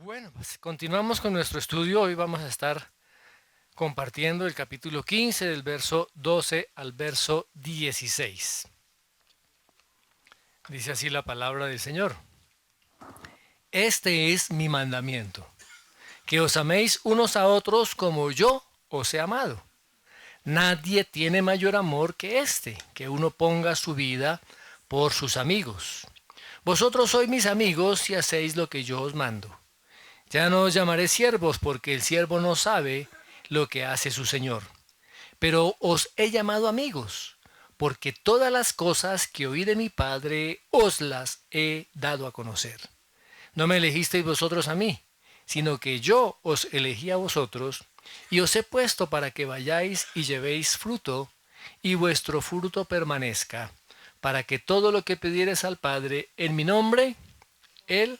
Bueno, pues continuamos con nuestro estudio. Hoy vamos a estar compartiendo el capítulo 15 del verso 12 al verso 16. Dice así la palabra del Señor. Este es mi mandamiento, que os améis unos a otros como yo os he amado. Nadie tiene mayor amor que este, que uno ponga su vida por sus amigos. Vosotros sois mis amigos si hacéis lo que yo os mando. Ya no os llamaré siervos, porque el siervo no sabe lo que hace su señor. Pero os he llamado amigos, porque todas las cosas que oí de mi Padre os las he dado a conocer. No me elegisteis vosotros a mí, sino que yo os elegí a vosotros, y os he puesto para que vayáis y llevéis fruto, y vuestro fruto permanezca, para que todo lo que pidiereis al Padre en mi nombre, Él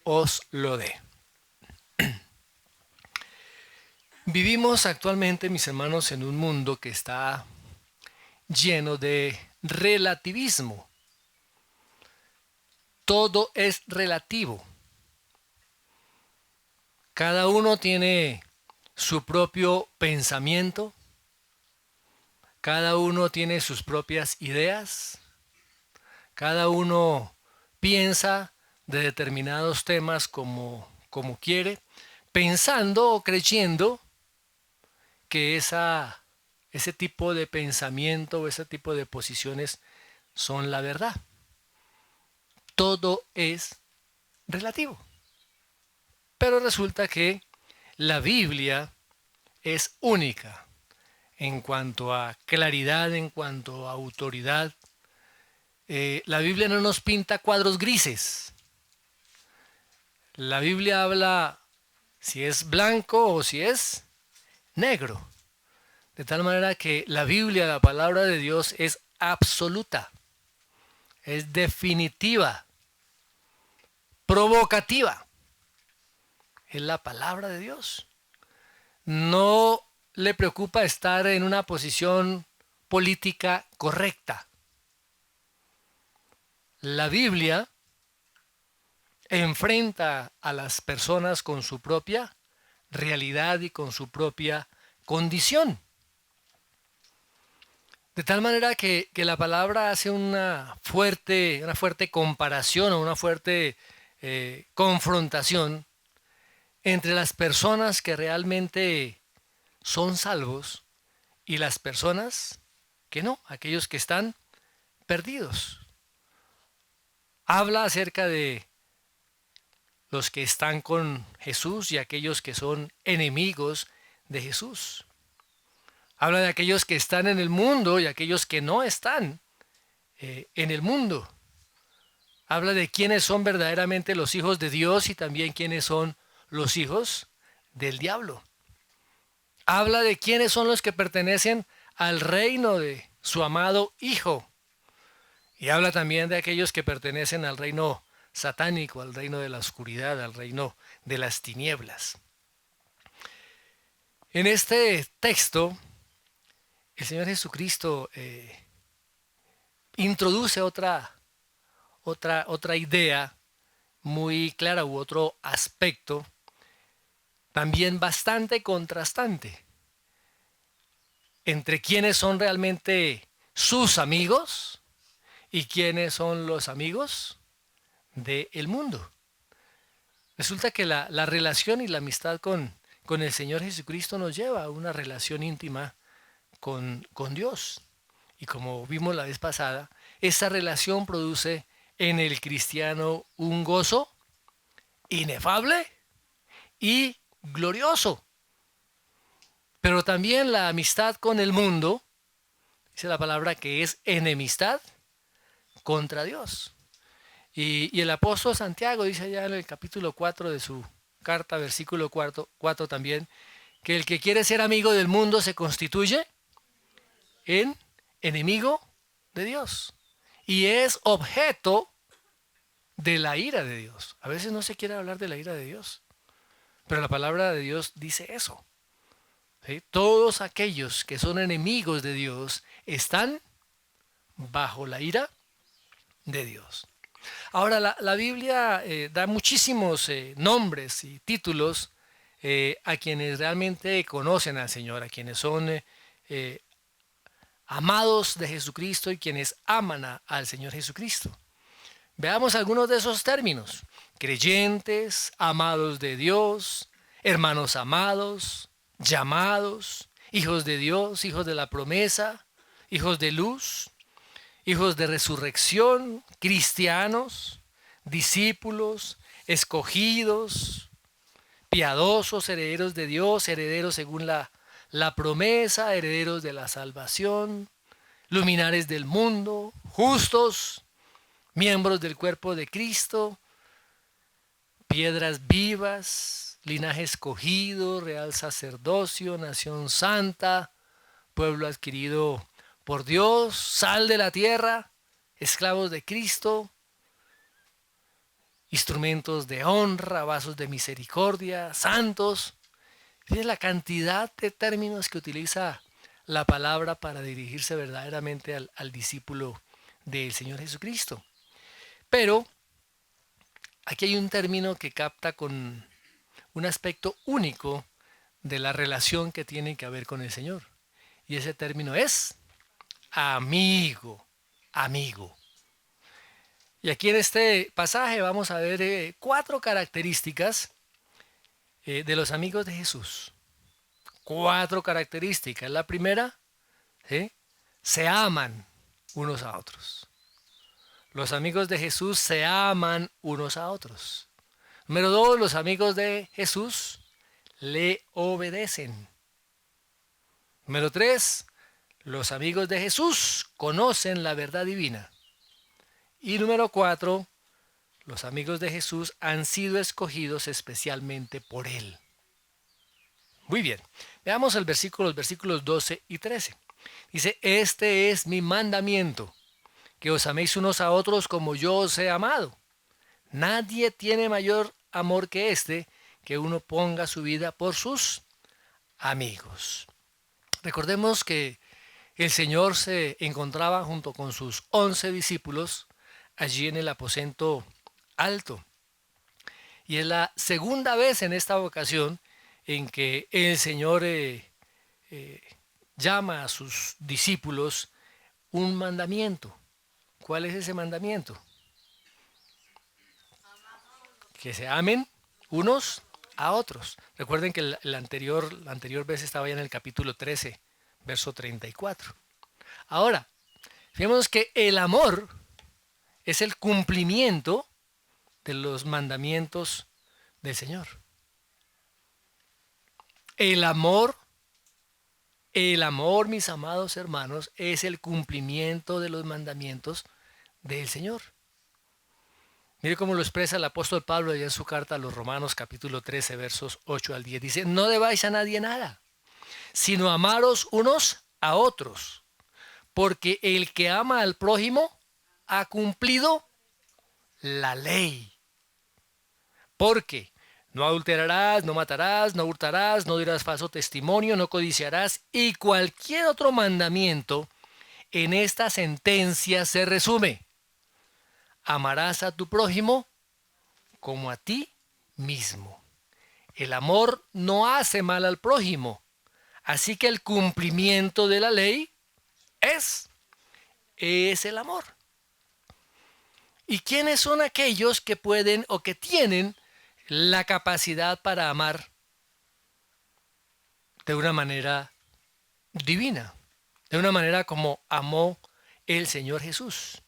os lo dé. Vivimos actualmente, mis hermanos, en un mundo que está lleno de relativismo. Todo es relativo. Cada uno tiene su propio pensamiento, cada uno tiene sus propias ideas, cada uno piensa de determinados temas como quiere, pensando o creyendo que ese tipo de pensamiento o ese tipo de posiciones son la verdad. Todo es relativo. Pero resulta que la Biblia es única en cuanto a claridad, en cuanto a autoridad. La Biblia no nos pinta cuadros grises. La Biblia habla si es blanco o si es negro. De tal manera que la Biblia, la palabra de Dios, es absoluta, es definitiva, provocativa. Es la palabra de Dios. No le preocupa estar en una posición política correcta. La Biblia enfrenta a las personas con su propia realidad y con su propia condición. De tal manera que la palabra hace una fuerte comparación o una fuerte confrontación entre las personas que realmente son salvos y las personas que no, aquellos que están perdidos. Habla acerca de los que están con Jesús y aquellos que son enemigos de Jesús. Habla de aquellos que están en el mundo y aquellos que no están en el mundo. Habla de quiénes son verdaderamente los hijos de Dios y también quiénes son los hijos del diablo. Habla de quiénes son los que pertenecen al reino de su amado Hijo. Y habla también de aquellos que pertenecen al reino satánico, al reino de la oscuridad, al reino de las tinieblas. En este texto, el Señor Jesucristo introduce otra idea muy clara u otro aspecto también bastante contrastante entre quiénes son realmente sus amigos y quiénes son los amigos del mundo. Resulta que la relación y la amistad con el Señor Jesucristo nos lleva a una relación íntima con Dios. Y como vimos la vez pasada, esa relación produce en el cristiano un gozo inefable y glorioso. Pero también la amistad con el mundo, dice la palabra que es enemistad contra Dios. Y el apóstol Santiago dice ya en el capítulo 4 de su carta, versículo 4 también, que el que quiere ser amigo del mundo se constituye en enemigo de Dios. Y es objeto de la ira de Dios. A veces no se quiere hablar de la ira de Dios, pero la palabra de Dios dice eso. ¿Sí? Todos aquellos que son enemigos de Dios están bajo la ira de Dios. Ahora, la Biblia da muchísimos nombres y títulos a quienes realmente conocen al Señor, a quienes son eh, amados de Jesucristo y quienes aman al Señor Jesucristo. Veamos algunos de esos términos. Creyentes, amados de Dios, hermanos amados, llamados, hijos de Dios, hijos de la promesa, hijos de luz, hijos de resurrección, cristianos, discípulos, escogidos, piadosos, herederos de Dios, herederos según la promesa, herederos de la salvación, luminares del mundo, justos, miembros del cuerpo de Cristo, piedras vivas, linaje escogido, real sacerdocio, nación santa, pueblo adquirido por Dios, sal de la tierra, esclavos de Cristo, instrumentos de honra, vasos de misericordia, santos. Fíjense la cantidad de términos que utiliza la palabra para dirigirse verdaderamente al discípulo del Señor Jesucristo. Pero aquí hay un término que capta con un aspecto único de la relación que tiene que haber con el Señor. Y ese término es amigo, amigo. Y aquí en este pasaje vamos a ver 4 características de los amigos de Jesús. 4 características. La primera, ¿sí?, se aman unos a otros. Los amigos de Jesús se aman unos a otros. Número 2, los amigos de Jesús le obedecen. Número 3, los amigos de Jesús conocen la verdad divina. Y número 4, los amigos de Jesús han sido escogidos especialmente por Él. Muy bien, veamos los versículos 12 y 13. Dice, este es mi mandamiento, que os améis unos a otros como yo os he amado. Nadie tiene mayor amor que este, que uno ponga su vida por sus amigos. Recordemos que el Señor se encontraba junto con sus 11 discípulos allí en el aposento alto. Y es la segunda vez en esta ocasión en que el Señor llama a sus discípulos un mandamiento. ¿Cuál es ese mandamiento? Que se amen unos a otros. Recuerden que la anterior vez estaba ya en el capítulo 13, verso 34. Ahora, fijémonos que el amor es el cumplimiento de los mandamientos del Señor. El amor, mis amados hermanos, es el cumplimiento de los mandamientos del Señor. Mire cómo lo expresa el apóstol Pablo allá en su carta a los Romanos, capítulo 13, versos 8 al 10. Dice, no debáis a nadie nada, sino amaros unos a otros, porque el que ama al prójimo ha cumplido la ley. Porque no adulterarás, no matarás, no hurtarás, no dirás falso testimonio, no codiciarás, y cualquier otro mandamiento en esta sentencia se resume. Amarás a tu prójimo como a ti mismo. El amor no hace mal al prójimo, así que el cumplimiento de la ley es el amor. ¿Y quiénes son aquellos que pueden o que tienen la capacidad para amar de una manera divina, de una manera como amó el Señor Jesús?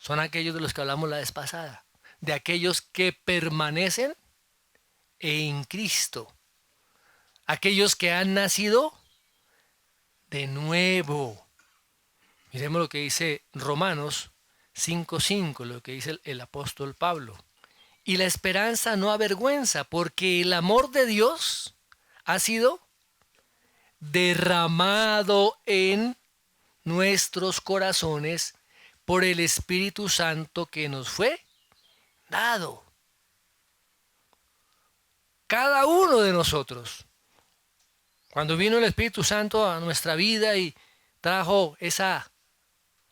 Son aquellos de los que hablamos la vez pasada, de aquellos que permanecen en Cristo, aquellos que han nacido de nuevo. Miremos lo que dice Romanos 5:5, lo que dice el apóstol Pablo. Y la esperanza no avergüenza, porque el amor de Dios ha sido derramado en nuestros corazones por el Espíritu Santo que nos fue dado. Cada uno de nosotros, cuando vino el Espíritu Santo a nuestra vida y trajo esa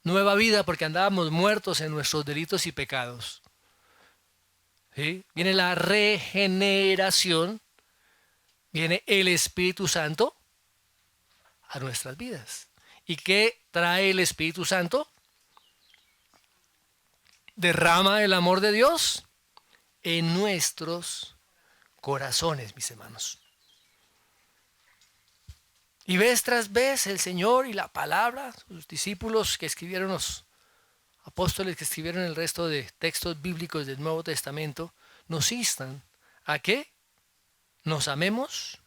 nueva vida porque andábamos muertos en nuestros delitos y pecados. ¿Sí? Viene la regeneración, viene el Espíritu Santo a nuestras vidas. ¿Y qué trae el Espíritu Santo? Derrama el amor de Dios en nuestros corazones, mis hermanos. Y vez tras vez el Señor y la palabra, sus discípulos que escribieron, los apóstoles que escribieron el resto de textos bíblicos del Nuevo Testamento, nos instan a que nos amemos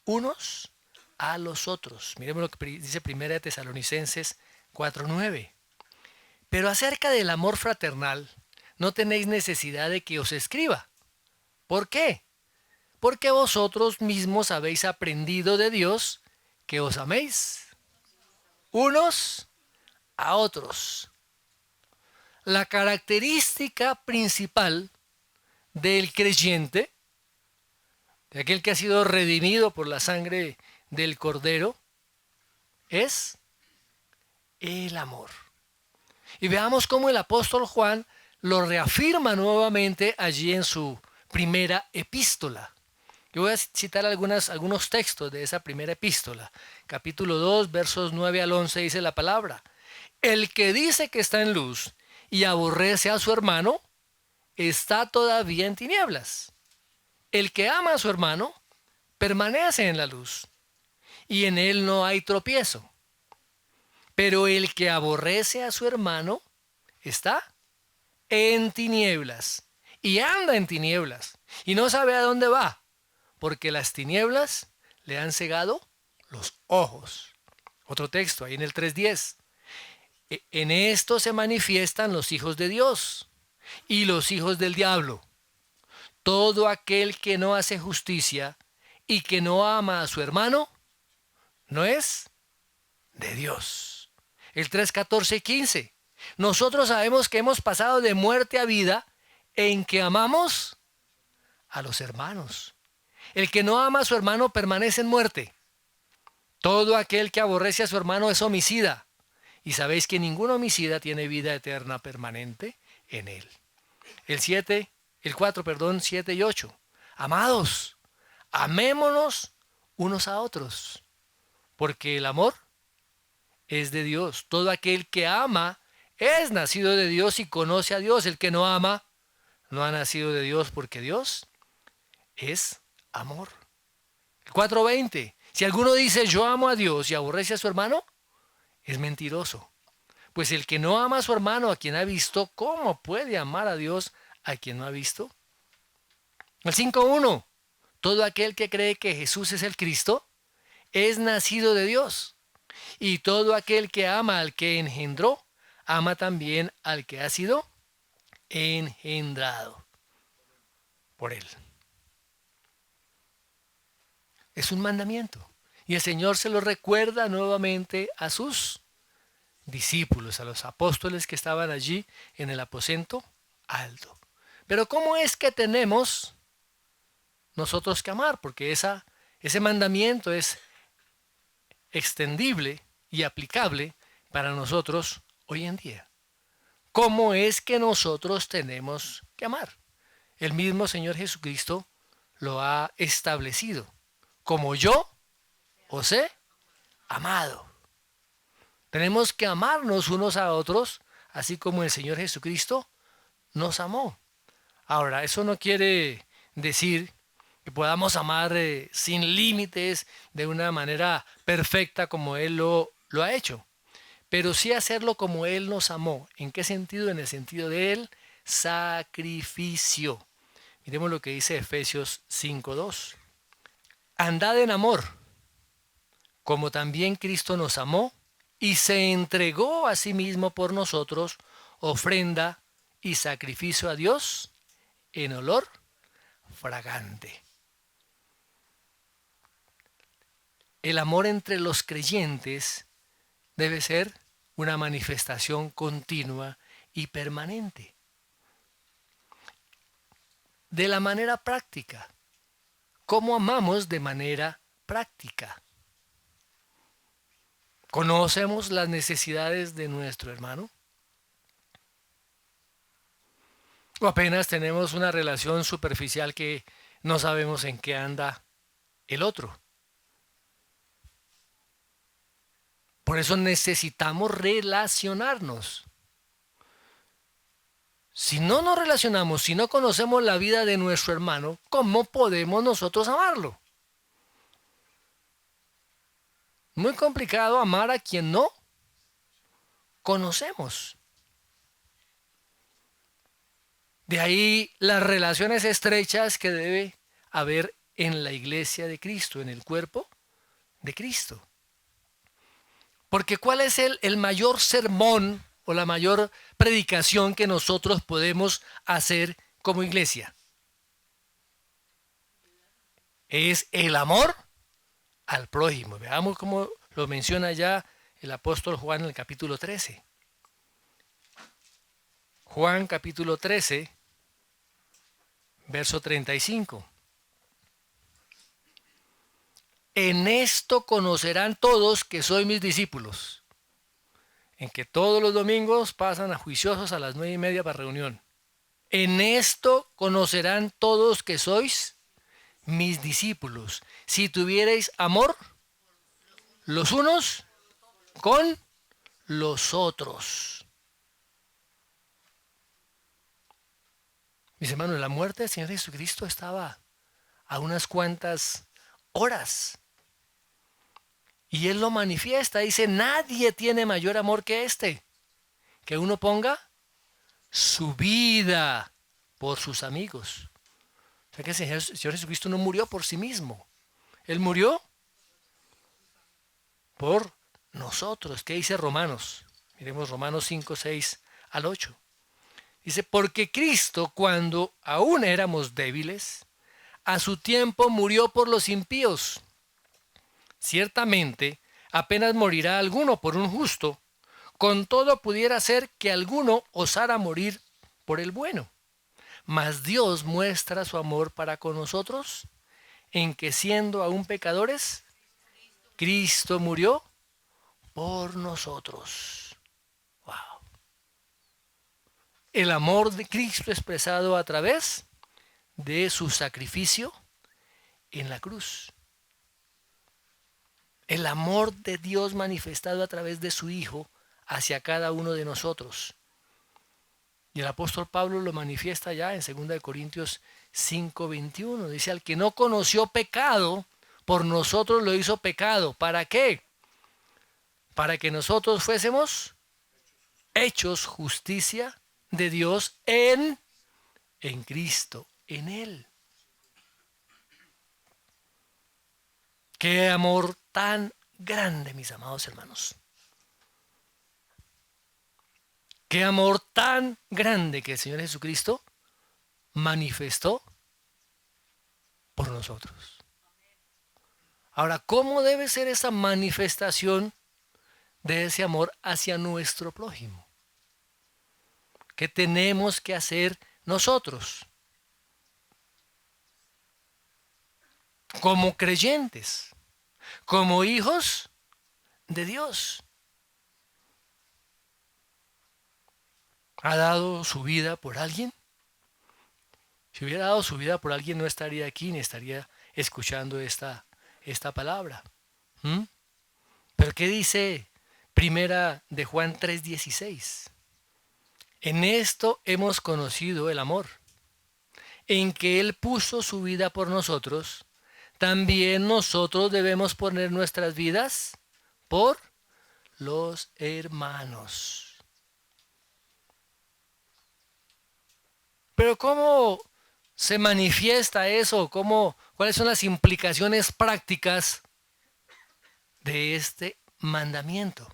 unos a los otros. Miremos lo que dice 1 Tesalonicenses 4:9. Pero acerca del amor fraternal, no tenéis necesidad de que os escriba. ¿Por qué? Porque vosotros mismos habéis aprendido de Dios que os améis unos a otros. La característica principal del creyente, de aquel que ha sido redimido por la sangre del Cordero, es el amor. Y veamos cómo el apóstol Juan lo reafirma nuevamente allí en su primera epístola. Yo voy a citar algunos textos de esa primera epístola. Capítulo 2, versos 9 al 11 dice la palabra: el que dice que está en luz y aborrece a su hermano, está todavía en tinieblas. El que ama a su hermano, permanece en la luz, y en él no hay tropiezo. Pero el que aborrece a su hermano, está en tinieblas, y anda en tinieblas, y no sabe a dónde va, porque las tinieblas le han cegado los ojos. Otro texto, ahí en el 3:10. En esto se manifiestan los hijos de Dios y los hijos del diablo. Todo aquel que no hace justicia y que no ama a su hermano, no es de Dios. El 3:14 y 15. Nosotros sabemos que hemos pasado de muerte a vida en que amamos a los hermanos. El que no ama a su hermano permanece en muerte. Todo aquel que aborrece a su hermano es homicida. Y sabéis que ningún homicida tiene vida eterna permanente en él. El 4, 7 y 8. Amados, amémonos unos a otros, porque el amor es de Dios. Todo aquel que ama es nacido de Dios y conoce a Dios. El que no ama no ha nacido de Dios, porque Dios es amor. El 4:20. Si alguno dice yo amo a Dios y aborrece a su hermano, es mentiroso. Pues el que no ama a su hermano a quien ha visto, ¿cómo puede amar a Dios a quien no ha visto? El 5:1. Todo aquel que cree que Jesús es el Cristo es nacido de Dios. Y todo aquel que ama al que engendró, ama también al que ha sido engendrado por él. Es un mandamiento. Y el Señor se lo recuerda nuevamente a sus discípulos, a los apóstoles que estaban allí en el aposento alto. Pero ¿cómo es que tenemos nosotros que amar? Porque ese mandamiento es extendible y aplicable para nosotros hoy en día. ¿Cómo es que nosotros tenemos que amar? El mismo Señor Jesucristo lo ha establecido. Como yo os he amado. Tenemos que amarnos unos a otros, así como el Señor Jesucristo nos amó. Ahora, eso no quiere decir que podamos amar sin límites, de una manera perfecta como Él lo ha hecho. Pero sí hacerlo como Él nos amó. ¿En qué sentido? En el sentido del sacrificio. Miremos lo que dice Efesios 5:2. Andad en amor, como también Cristo nos amó y se entregó a sí mismo por nosotros, ofrenda y sacrificio a Dios en olor fragante. El amor entre los creyentes debe ser una manifestación continua y permanente. De la manera práctica. ¿Cómo amamos de manera práctica? ¿Conocemos las necesidades de nuestro hermano? ¿O apenas tenemos una relación superficial que no sabemos en qué anda el otro? Por eso necesitamos relacionarnos. Si no nos relacionamos, si no conocemos la vida de nuestro hermano, ¿cómo podemos nosotros amarlo? Muy complicado amar a quien no conocemos. De ahí las relaciones estrechas que debe haber en la iglesia de Cristo, en el cuerpo de Cristo. Porque ¿cuál es el mayor sermón o la mayor predicación que nosotros podemos hacer como iglesia? Es el amor al prójimo. Veamos cómo lo menciona ya el apóstol Juan en el capítulo 13. Juan capítulo 13, verso 35. En esto conocerán todos que soy mis discípulos, en que todos los domingos pasan a juiciosos a las 9:30 para reunión. En esto conocerán todos que sois mis discípulos, si tuvierais amor los unos con los otros. Mis hermanos, la muerte del Señor Jesucristo estaba a unas cuantas horas. Y Él lo manifiesta, dice, nadie tiene mayor amor que este, que uno ponga su vida por sus amigos. O sea que el Señor Jesucristo no murió por sí mismo. Él murió por nosotros. ¿Qué dice Romanos? Miremos Romanos 5, 6 al 8. Dice, porque Cristo, cuando aún éramos débiles, a su tiempo murió por los impíos. Ciertamente, apenas morirá alguno por un justo, con todo pudiera ser que alguno osara morir por el bueno. Mas Dios muestra su amor para con nosotros, en que siendo aún pecadores, Cristo murió por nosotros. Wow. El amor de Cristo expresado a través de su sacrificio en la cruz. El amor de Dios manifestado a través de su Hijo hacia cada uno de nosotros. Y el apóstol Pablo lo manifiesta ya en 2 Corintios 5:21. Dice, al que no conoció pecado, por nosotros lo hizo pecado. ¿Para qué? Para que nosotros fuésemos hechos justicia de Dios en Cristo, en Él. Qué amor tan grande, mis amados hermanos. Qué amor tan grande que el Señor Jesucristo manifestó por nosotros. Ahora, ¿cómo debe ser esa manifestación de ese amor hacia nuestro prójimo? ¿Qué tenemos que hacer nosotros como creyentes, como hijos de Dios? ¿Ha dado su vida por alguien? Si hubiera dado su vida por alguien, no estaría aquí ni estaría escuchando esta palabra. ¿Pero qué dice Primera de Juan 3:16? En esto hemos conocido el amor, en que Él puso su vida por nosotros. También nosotros debemos poner nuestras vidas por los hermanos. Pero ¿cómo se manifiesta eso? ¿Cuáles son las implicaciones prácticas de este mandamiento?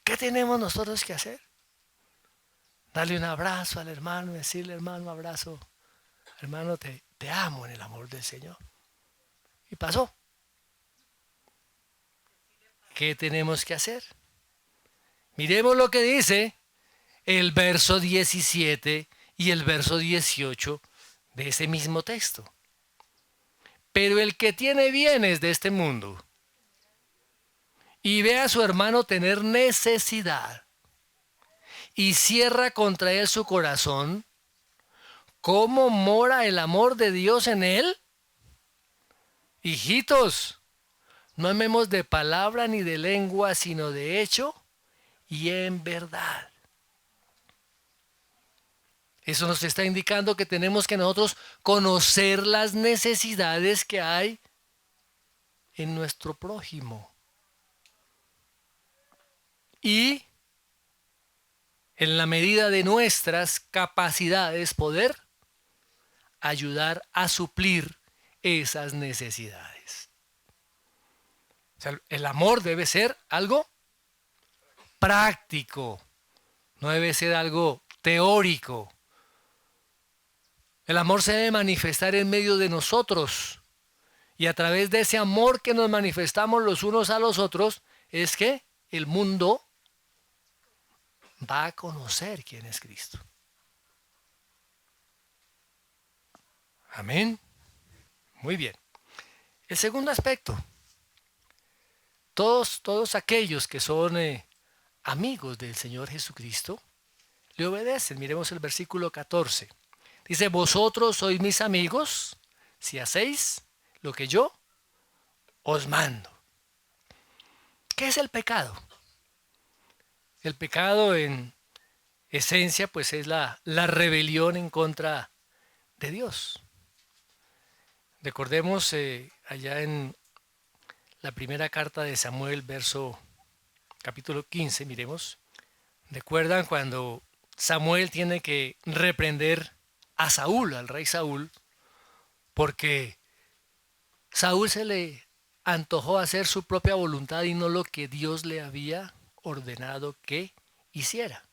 ¿Qué tenemos nosotros que hacer? Darle un abrazo al hermano, decirle, hermano, abrazo, hermano, te amo en el amor del Señor. Y pasó. ¿Qué tenemos que hacer? Miremos lo que dice el verso 17 y el verso 18 de ese mismo texto. Pero el que tiene bienes de este mundo y ve a su hermano tener necesidad y cierra contra él su corazón, ¿cómo mora el amor de Dios en él? Hijitos, no amemos de palabra ni de lengua, sino de hecho y en verdad. Eso nos está indicando que tenemos que nosotros conocer las necesidades que hay en nuestro prójimo. Y en la medida de nuestras capacidades poder ayudar a suplir esas necesidades. O sea, el amor debe ser algo práctico, no debe ser algo teórico. El amor se debe manifestar en medio de nosotros. Y a través de ese amor que nos manifestamos los unos a los otros, es que el mundo va a conocer quién es Cristo. Amén. Muy bien. El segundo aspecto. Todos aquellos que son amigos del Señor Jesucristo, le obedecen. Miremos el versículo 14. Dice, vosotros sois mis amigos si hacéis lo que yo os mando. ¿Qué es el pecado? El pecado en esencia pues es la rebelión en contra de Dios. Recordemos allá en la primera carta de Samuel, capítulo 15, miremos. ¿Recuerdan cuando Samuel tiene que reprender a Saúl, al rey Saúl, porque Saúl se le antojó hacer su propia voluntad y no lo que Dios le había ordenado que hiciera?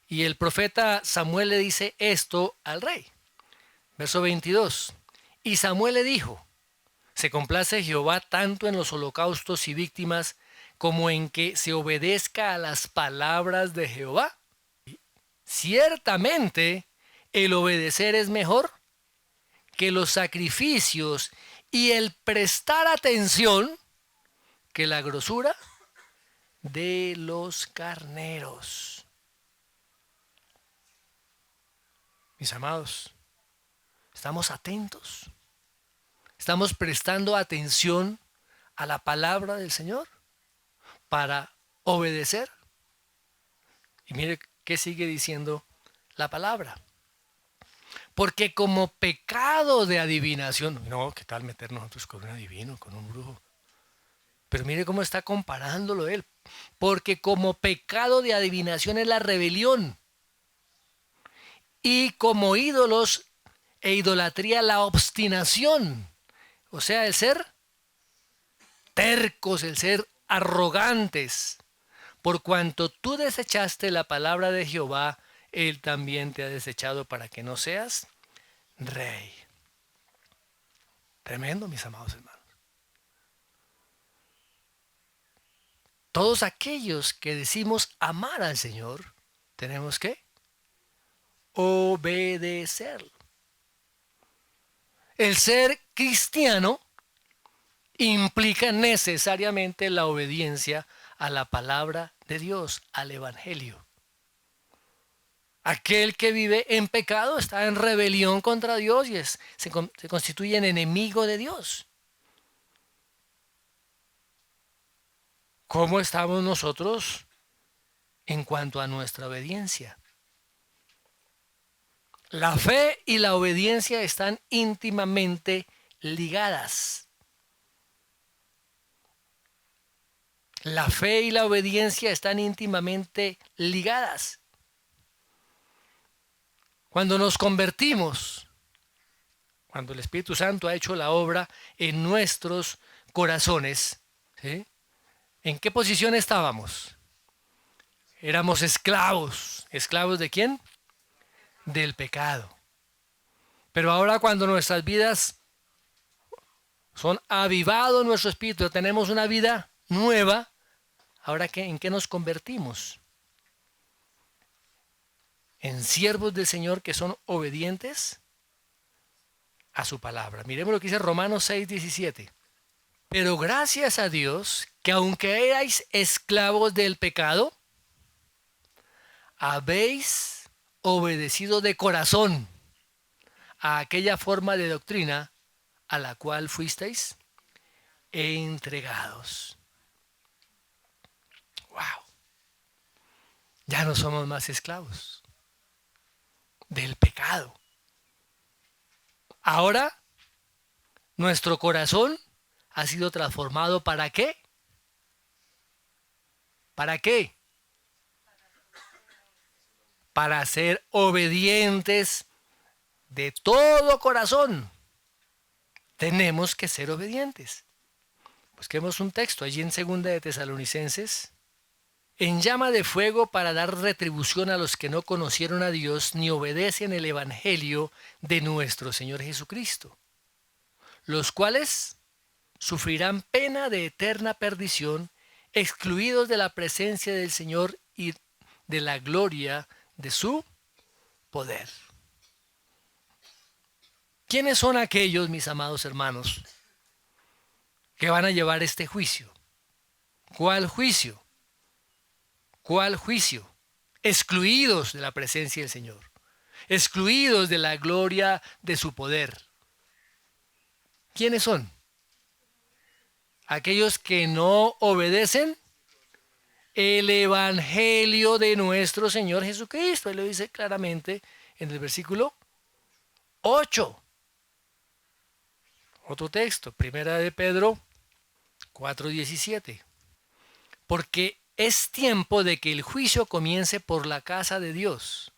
Y el profeta Samuel le dice esto al rey. Verso 22. Y Samuel le dijo, ¿se complace Jehová tanto en los holocaustos y víctimas como en que se obedezca a las palabras de Jehová? Ciertamente, el obedecer es mejor que los sacrificios y el prestar atención que la grosura de los carneros. Mis amados, ¿estamos atentos? ¿Estamos prestando atención a la palabra del Señor para obedecer? Y mire qué sigue diciendo la palabra. Porque como pecado de adivinación, no, ¿qué tal meternos nosotros con un adivino, con un brujo? Pero mire cómo está comparándolo él. Porque como pecado de adivinación es la rebelión. Y como ídolos e idolatría la obstinación. O sea, el ser tercos, el ser arrogantes. Por cuanto tú desechaste la palabra de Jehová, Él también te ha desechado para que no seas rey. Tremendo, mis amados hermanos. Todos aquellos que decimos amar al Señor, tenemos que obedecerlo. El ser cristiano implica necesariamente la obediencia a la palabra de Dios, al Evangelio. Aquel que vive en pecado está en rebelión contra Dios y se constituye en enemigo de Dios. ¿Cómo estamos nosotros en cuanto a nuestra obediencia? La fe y la obediencia están íntimamente ligadas. La fe y la obediencia están íntimamente ligadas. Cuando nos convertimos, cuando el Espíritu Santo ha hecho la obra en nuestros corazones, ¿sí? ¿En qué posición estábamos? Éramos esclavos. ¿Esclavos de quién? Del pecado. Pero ahora cuando nuestras vidas son avivados nuestro espíritu, tenemos una vida nueva, ¿ahora en qué nos convertimos? En siervos del Señor que son obedientes a su palabra. Miremos lo que dice Romanos 6:17. Pero gracias a Dios que aunque erais esclavos del pecado, habéis obedecido de corazón a aquella forma de doctrina a la cual fuisteis entregados. Wow. Ya no somos más esclavos del pecado. Ahora nuestro corazón ha sido transformado ¿para qué? ¿Para qué? Para ser obedientes de todo corazón. Tenemos que ser obedientes. Busquemos un texto allí en 2 de Tesalonicenses. En llama de fuego para dar retribución a los que no conocieron a Dios ni obedecen el evangelio de nuestro Señor Jesucristo, los cuales sufrirán pena de eterna perdición, excluidos de la presencia del Señor y de la gloria de su poder. ¿Quiénes son aquellos, mis amados hermanos, que van a llevar este juicio? ¿Cuál juicio? ¿Cuál juicio? Excluidos de la presencia del Señor, excluidos de la gloria de su poder. ¿Quiénes son? Aquellos que no obedecen el evangelio de nuestro Señor Jesucristo. Él lo dice claramente en el versículo 8. Otro texto, primera de Pedro 4:17. Porque es tiempo de que el juicio comience por la casa de Dios.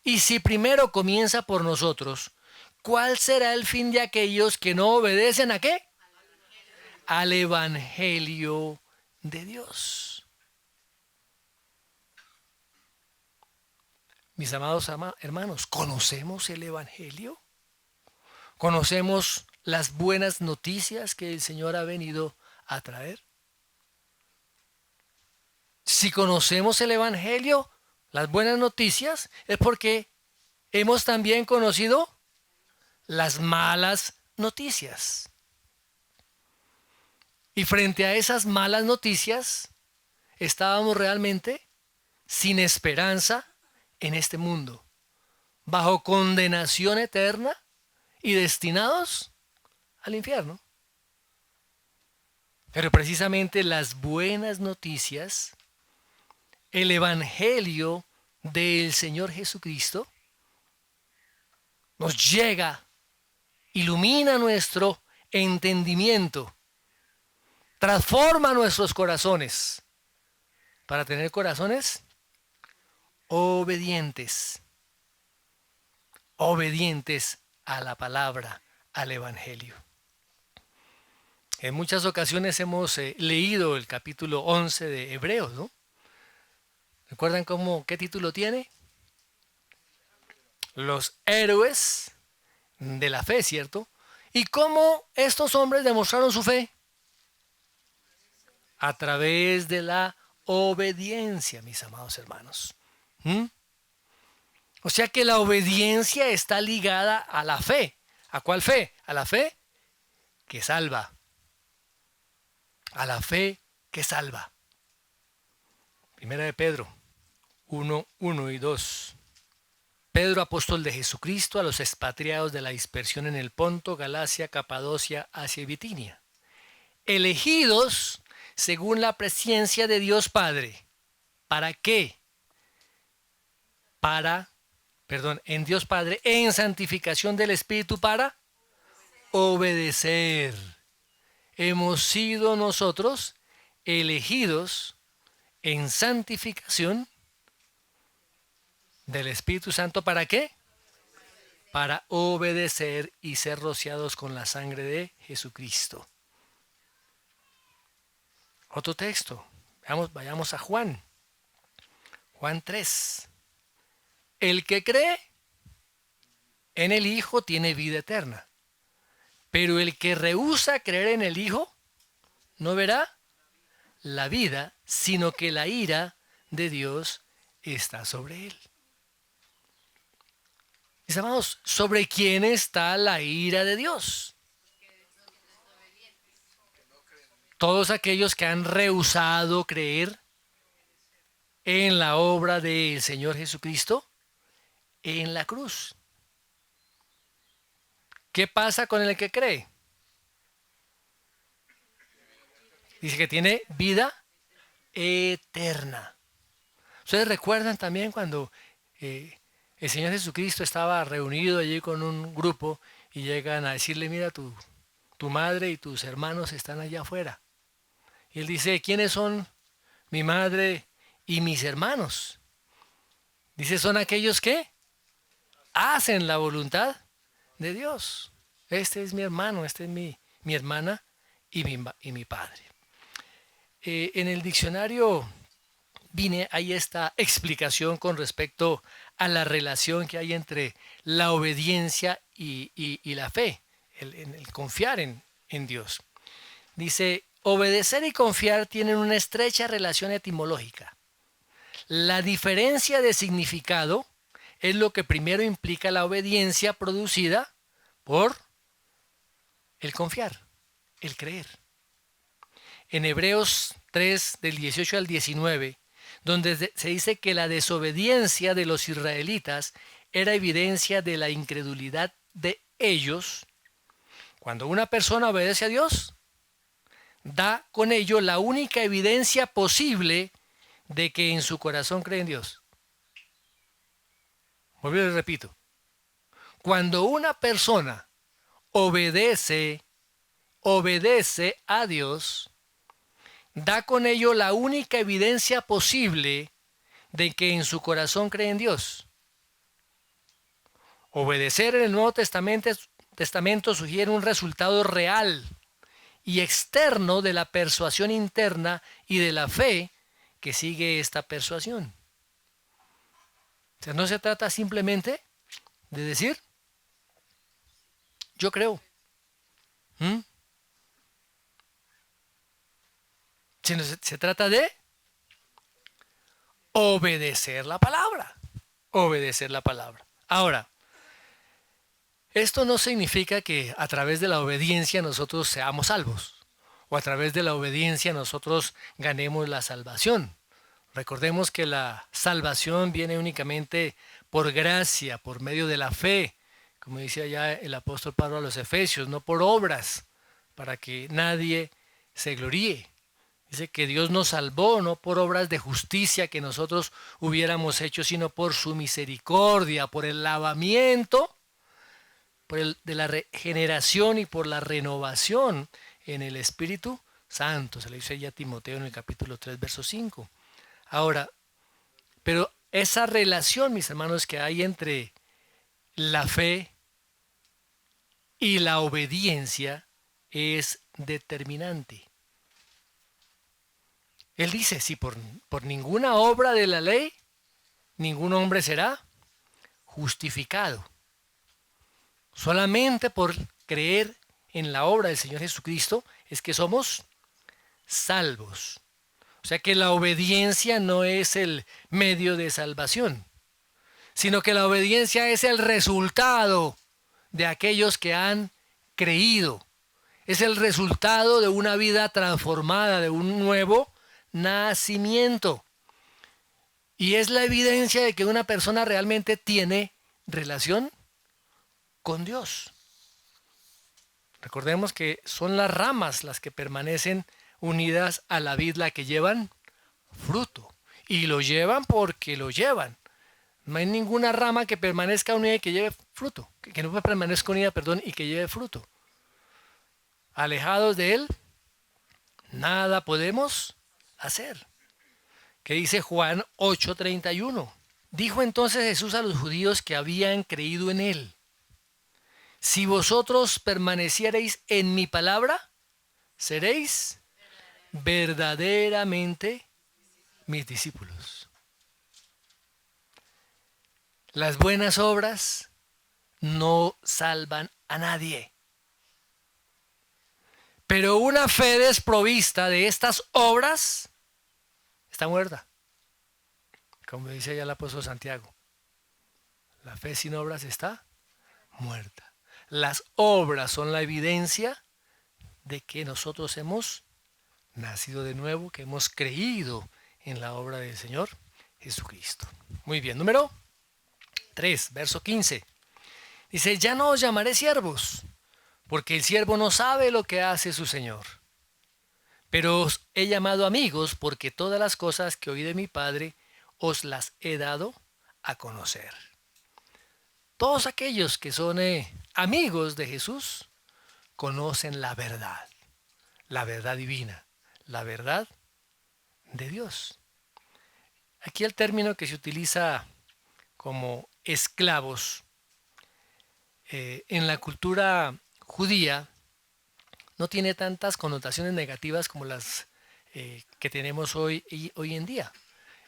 Y si primero comienza por nosotros, ¿cuál será el fin de aquellos que no obedecen a qué? Al evangelio de Dios. Mis amados hermanos, ¿conocemos el evangelio? ¿Conocemos las buenas noticias que el Señor ha venido a traer? Si conocemos el evangelio, las buenas noticias, es porque hemos también conocido las malas noticias. Y frente a esas malas noticias, estábamos realmente sin esperanza en este mundo, bajo condenación eterna y destinados al infierno. Pero precisamente las buenas noticias, el evangelio del Señor Jesucristo, nos llega, ilumina nuestro entendimiento, transforma nuestros corazones para tener corazones obedientes, obedientes a la palabra, al evangelio. En muchas ocasiones hemos leído el capítulo 11 de Hebreos, ¿no? ¿Recuerdan qué título tiene? Los héroes de la fe, ¿cierto? ¿Y cómo estos hombres demostraron su fe? A través de la obediencia, mis amados hermanos. O sea que la obediencia está ligada a la fe. ¿A cuál fe? A la fe que salva. A la fe que salva. Primera de Pedro 1:1 y 2. Pedro, apóstol de Jesucristo, a los expatriados de la dispersión en el Ponto, Galacia, Capadocia, Asia y Bitinia, elegidos según la presciencia de Dios Padre. ¿Para qué? En Dios Padre, en santificación del Espíritu para obedecer. Hemos sido nosotros elegidos en santificación del Espíritu Santo. ¿Para qué? Para obedecer y ser rociados con la sangre de Jesucristo. Otro texto. Vayamos a Juan. Juan 3. El que cree en el Hijo tiene vida eterna. Pero el que rehúsa creer en el Hijo no verá la vida, sino que la ira de Dios está sobre él. Mis amados, ¿sobre quién está la ira de Dios? Todos aquellos que han rehusado creer en la obra del Señor Jesucristo en la cruz. ¿Qué pasa con el que cree? Dice que tiene vida eterna. Ustedes recuerdan también cuando el Señor Jesucristo estaba reunido allí con un grupo y llegan a decirle, mira, tu madre y tus hermanos están allá afuera. Y él dice, ¿quiénes son mi madre y mis hermanos? Dice, son aquellos que hacen la voluntad de Dios. Este es mi hermano, este es mi hermana y mi padre. En el diccionario hay esta explicación con respecto a la relación que hay entre la obediencia y la fe, el confiar en Dios. Dice, obedecer y confiar tienen una estrecha relación etimológica. La diferencia de significado es lo que primero implica la obediencia producida por el confiar, el creer. En Hebreos 3, del 18 al 19, donde se dice que la desobediencia de los israelitas era evidencia de la incredulidad de ellos, cuando una persona obedece a Dios, da con ello la única evidencia posible de que en su corazón cree en Dios. Vuelvo y repito. Cuando una persona obedece a Dios, da con ello la única evidencia posible de que en su corazón cree en Dios. Obedecer en el Nuevo Testamento sugiere un resultado real y externo de la persuasión interna y de la fe que sigue esta persuasión. O sea, no se trata simplemente de decir, yo creo. Sino se trata de obedecer la palabra. Obedecer la palabra. Ahora, esto no significa que a través de la obediencia nosotros seamos salvos o a través de la obediencia nosotros ganemos la salvación. Recordemos que la salvación viene únicamente por gracia, por medio de la fe, como decía ya el apóstol Pablo a los Efesios, no por obras, para que nadie se gloríe. Dice que Dios nos salvó no por obras de justicia que nosotros hubiéramos hecho, sino por su misericordia, por el lavamiento, de la regeneración y por la renovación en el Espíritu Santo. Se le dice ya a Timoteo en el capítulo 3, verso 5. Ahora, pero esa relación, mis hermanos, que hay entre la fe y la obediencia es determinante. Él dice, si por ninguna obra de la ley, ningún hombre será justificado. Solamente por creer en la obra del Señor Jesucristo es que somos salvos. O sea que la obediencia no es el medio de salvación, sino que la obediencia es el resultado de aquellos que han creído. Es el resultado de una vida transformada, de un nuevo nacimiento. Y es la evidencia de que una persona realmente tiene relación con Dios. Recordemos que son las ramas las que permanecen unidas a la vid, la que llevan fruto. Y lo llevan porque lo llevan. No hay ninguna rama que permanezca unida y que lleve fruto. Que no permanezca unida, y que lleve fruto. Alejados de él, nada podemos hacer. ¿Qué dice Juan 8:31? Dijo entonces Jesús a los judíos que habían creído en él: si vosotros permaneciereis en mi palabra, seréis verdaderamente mis discípulos. Las buenas obras no salvan a nadie. Pero una fe desprovista de estas obras está muerta. Como dice allá el apóstol Santiago, la fe sin obras está muerta. Las obras son la evidencia de que nosotros hemos nacido de nuevo, que hemos creído en la obra del Señor Jesucristo. Muy bien, número 3, verso 15. Dice, ya no os llamaré siervos, porque el siervo no sabe lo que hace su Señor. Pero os he llamado amigos, porque todas las cosas que oí de mi Padre os las he dado a conocer. Todos aquellos que son amigos de Jesús conocen la verdad divina, la verdad de Dios. Aquí el término que se utiliza como esclavos en la cultura judía no tiene tantas connotaciones negativas como las que tenemos hoy en día.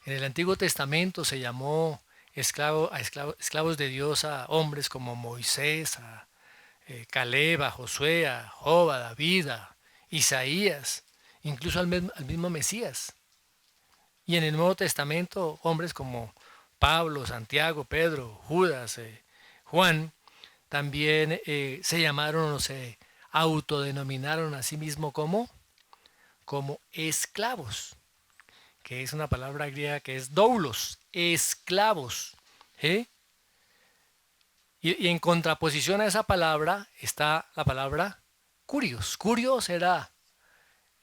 En el Antiguo Testamento se llamó esclavos de Dios a hombres como Moisés, a Caleb, a Josué, a Job, a David, a Isaías, incluso al mismo Mesías. Y en el Nuevo Testamento hombres como Pablo, Santiago, Pedro, Judas, Juan, también se llamaron o se autodenominaron a sí mismos como esclavos, que es una palabra griega que es doulos, esclavos. ¿Eh? Y en contraposición a esa palabra está la palabra curios. Curios era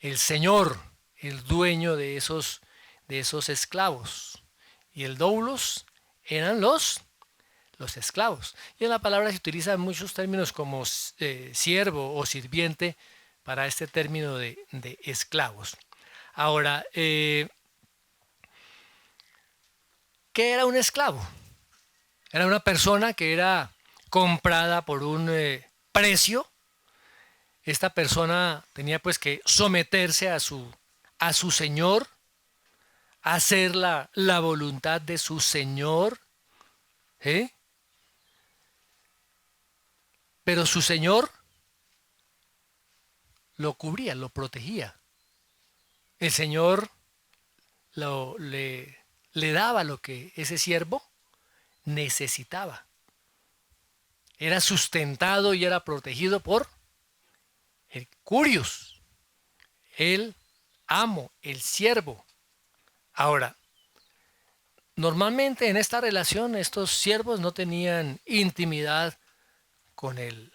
el señor, el dueño de esos esclavos. Y el doulos eran los esclavos. Y en la palabra se utilizan muchos términos como siervo o sirviente para este término de esclavos. Ahora, ¿qué era un esclavo? Era una persona que era comprada por un precio. Esta persona tenía pues que someterse a su señor, hacer la voluntad de su señor. ¿Eh? Pero su señor lo cubría, lo protegía. El señor le daba lo que ese siervo necesitaba. Era sustentado y era protegido por el curios, el amo, el siervo. Ahora, normalmente en esta relación estos siervos no tenían intimidad con el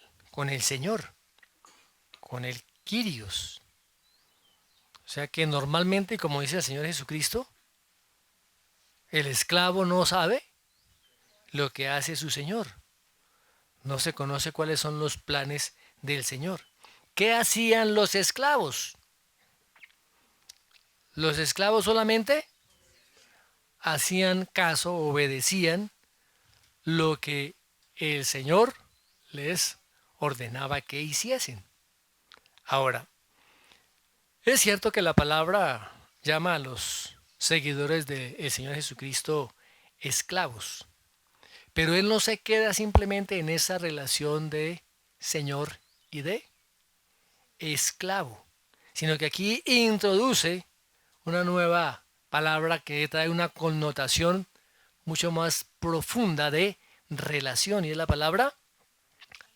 Señor, con el Kyrios. O sea que normalmente, como dice el Señor Jesucristo, el esclavo no sabe lo que hace su Señor. No se conoce cuáles son los planes del Señor. ¿Qué hacían los esclavos? Los esclavos solamente hacían caso, obedecían lo que el Señor les ordenaba que hiciesen. Ahora, es cierto que la palabra llama a los seguidores del Señor Jesucristo esclavos, pero Él no se queda simplemente en esa relación de Señor y de esclavo, sino que aquí introduce una nueva palabra que trae una connotación mucho más profunda de relación, y es la palabra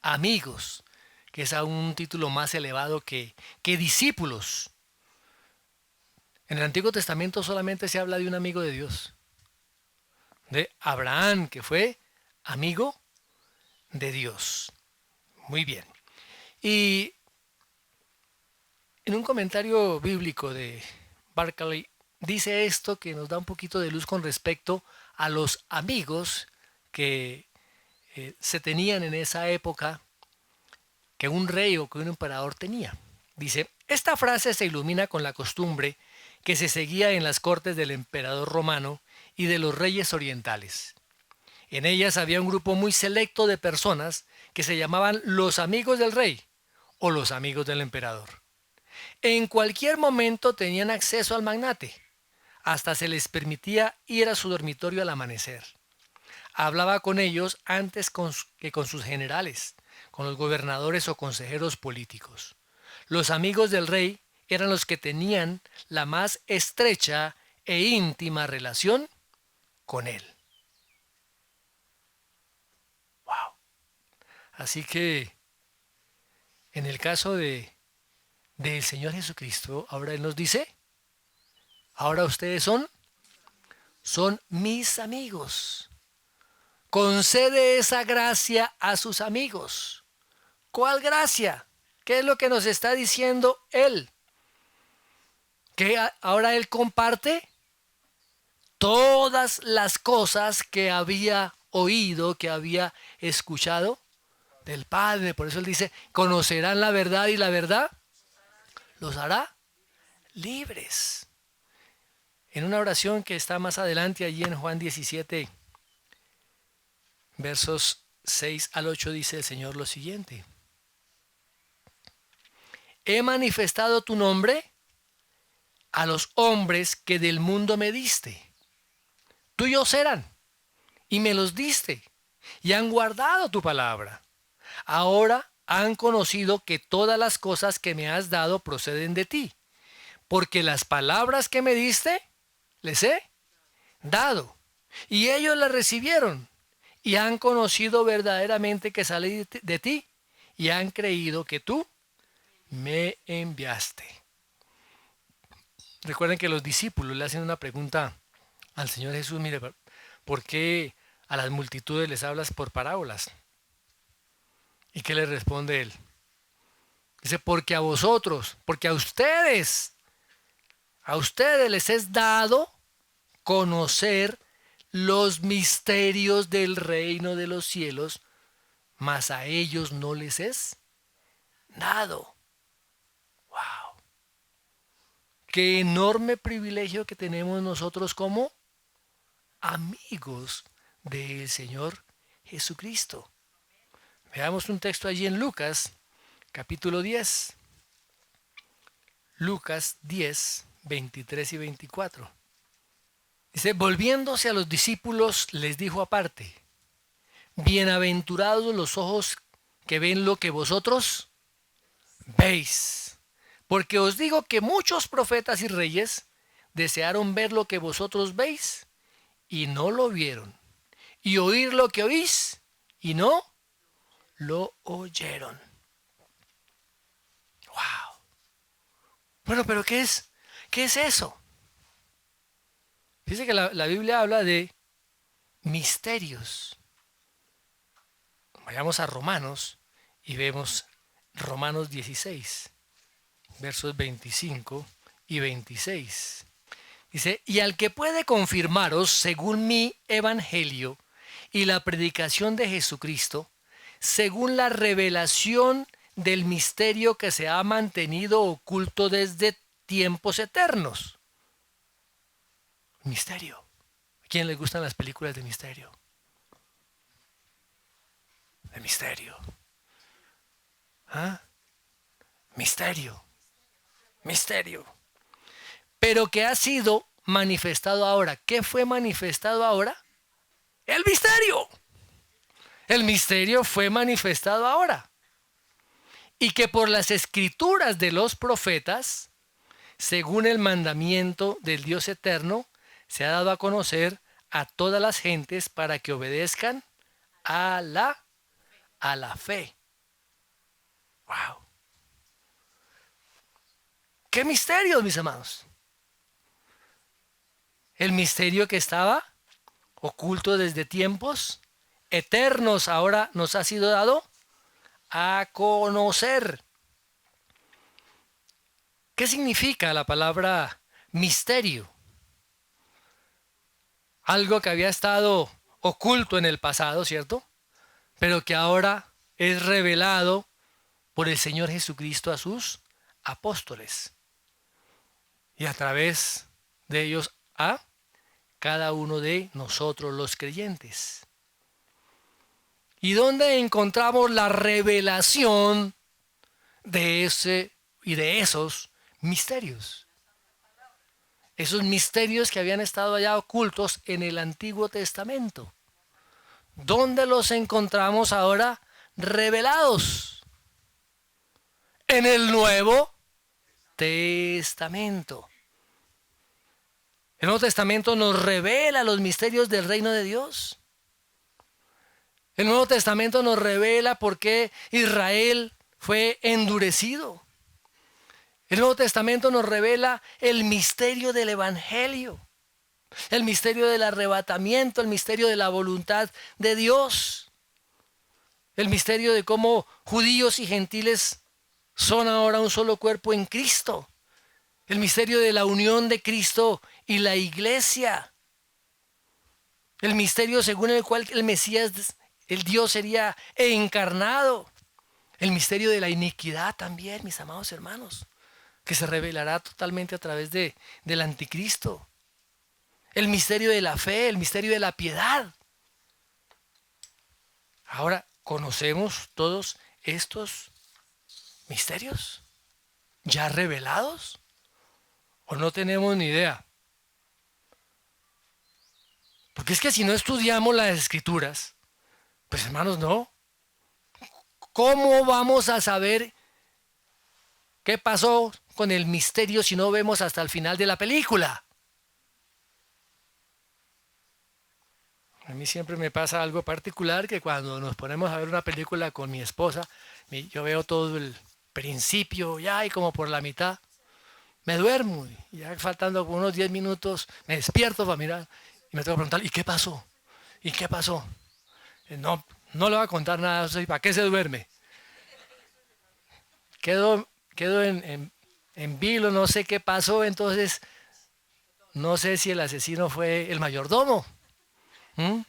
amigos, que es aún un título más elevado que discípulos. En el Antiguo Testamento solamente se habla de un amigo de Dios, de Abraham, que fue amigo de Dios. Muy bien. Y en un comentario bíblico de Barclay dice esto que nos da un poquito de luz con respecto a los amigos que se tenían en esa época, que un rey o que un emperador tenía. Dice, esta frase se ilumina con la costumbre que se seguía en las cortes del emperador romano y de los reyes orientales. En ellas había un grupo muy selecto de personas que se llamaban los amigos del rey o los amigos del emperador. En cualquier momento tenían acceso al magnate, hasta se les permitía ir a su dormitorio al amanecer. Hablaba con ellos antes que con sus generales, con los gobernadores o consejeros políticos. Los amigos del rey eran los que tenían la más estrecha e íntima relación con él. Wow. Así que en el caso de del Señor Jesucristo, ahora Él nos dice, ahora ustedes son mis amigos. Concede esa gracia a sus amigos. ¿Cuál gracia? ¿Qué es lo que nos está diciendo Él? Que ahora Él comparte todas las cosas que había oído, que había escuchado del Padre. Por eso Él dice, conocerán la verdad y la verdad los hará libres. En una oración que está más adelante allí en Juan 17, versos 6 al 8, dice el Señor lo siguiente. He manifestado tu nombre a los hombres que del mundo me diste. Tuyos eran, y me los diste, y han guardado tu palabra. Ahora han conocido que todas las cosas que me has dado proceden de ti, porque las palabras que me diste, les he dado, y ellos las recibieron, y han conocido verdaderamente que salí de ti, y han creído que tú me enviaste. Recuerden que los discípulos le hacen una pregunta al Señor Jesús, mire, ¿por qué a las multitudes les hablas por parábolas? ¿Y qué le responde Él? Dice, porque a vosotros, porque a ustedes les es dado conocer los misterios del reino de los cielos, mas a ellos no les es dado. ¡Wow! Qué enorme privilegio que tenemos nosotros como amigos del Señor Jesucristo. Veamos un texto allí en Lucas, capítulo 10. Lucas 10, 23 y 24. Dice, volviéndose a los discípulos, les dijo aparte, bienaventurados los ojos que ven lo que vosotros veis. Porque os digo que muchos profetas y reyes desearon ver lo que vosotros veis y no lo vieron, y oír lo que oís y no lo oyeron. ¡Wow! Bueno, pero ¿qué es eso? Dice que la Biblia habla de misterios. Vayamos a Romanos y vemos Romanos 16, versos 25 y 26. Dice, y al que puede confirmaros según mi evangelio y la predicación de Jesucristo, según la revelación del misterio que se ha mantenido oculto desde tiempos eternos. Misterio. ¿A quién le gustan las películas de misterio? De misterio. ¿Ah? Misterio. Misterio. Pero que ha sido manifestado ahora. ¿Qué fue manifestado ahora? El misterio. El misterio fue manifestado ahora. Y que por las escrituras de los profetas, según el mandamiento del Dios eterno, se ha dado a conocer a todas las gentes para que obedezcan a la fe. ¡Wow! ¡Qué misterio, mis amados! El misterio que estaba oculto desde tiempos eternos ahora nos ha sido dado a conocer. ¿Qué significa la palabra misterio? Algo que había estado oculto en el pasado, ¿cierto? Pero que ahora es revelado por el Señor Jesucristo a sus apóstoles. Y a través de ellos a cada uno de nosotros los creyentes. ¿Y dónde encontramos la revelación de ese y de esos misterios? Esos misterios que habían estado allá ocultos en el Antiguo Testamento. ¿Dónde los encontramos ahora revelados? En el Nuevo Testamento. El Nuevo Testamento nos revela los misterios del reino de Dios. El Nuevo Testamento nos revela por qué Israel fue endurecido. El Nuevo Testamento nos revela el misterio del Evangelio, el misterio del arrebatamiento, el misterio de la voluntad de Dios, el misterio de cómo judíos y gentiles son ahora un solo cuerpo en Cristo, el misterio de la unión de Cristo y la iglesia, el misterio según el cual el Mesías, el Dios, sería encarnado, el misterio de la iniquidad también, mis amados hermanos, que se revelará totalmente a través del anticristo. El misterio de la fe, el misterio de la piedad. Ahora, ¿conocemos todos estos misterios ya revelados? ¿O no tenemos ni idea? Porque es que si no estudiamos las Escrituras, pues hermanos, no. ¿Cómo vamos a saber qué pasó con el misterio si no vemos hasta el final de la película? A mí siempre me pasa algo particular, que cuando nos ponemos a ver una película con mi esposa, yo veo todo el principio ya y como por la mitad me duermo, y ya faltando unos 10 minutos me despierto para mirar y me tengo que preguntar, ¿y qué pasó? ¿Y qué pasó? No, no le voy a contar nada, ¿para qué se duerme? Quedo en vilo, no sé qué pasó, entonces no sé si el asesino fue el mayordomo. ¿Mm?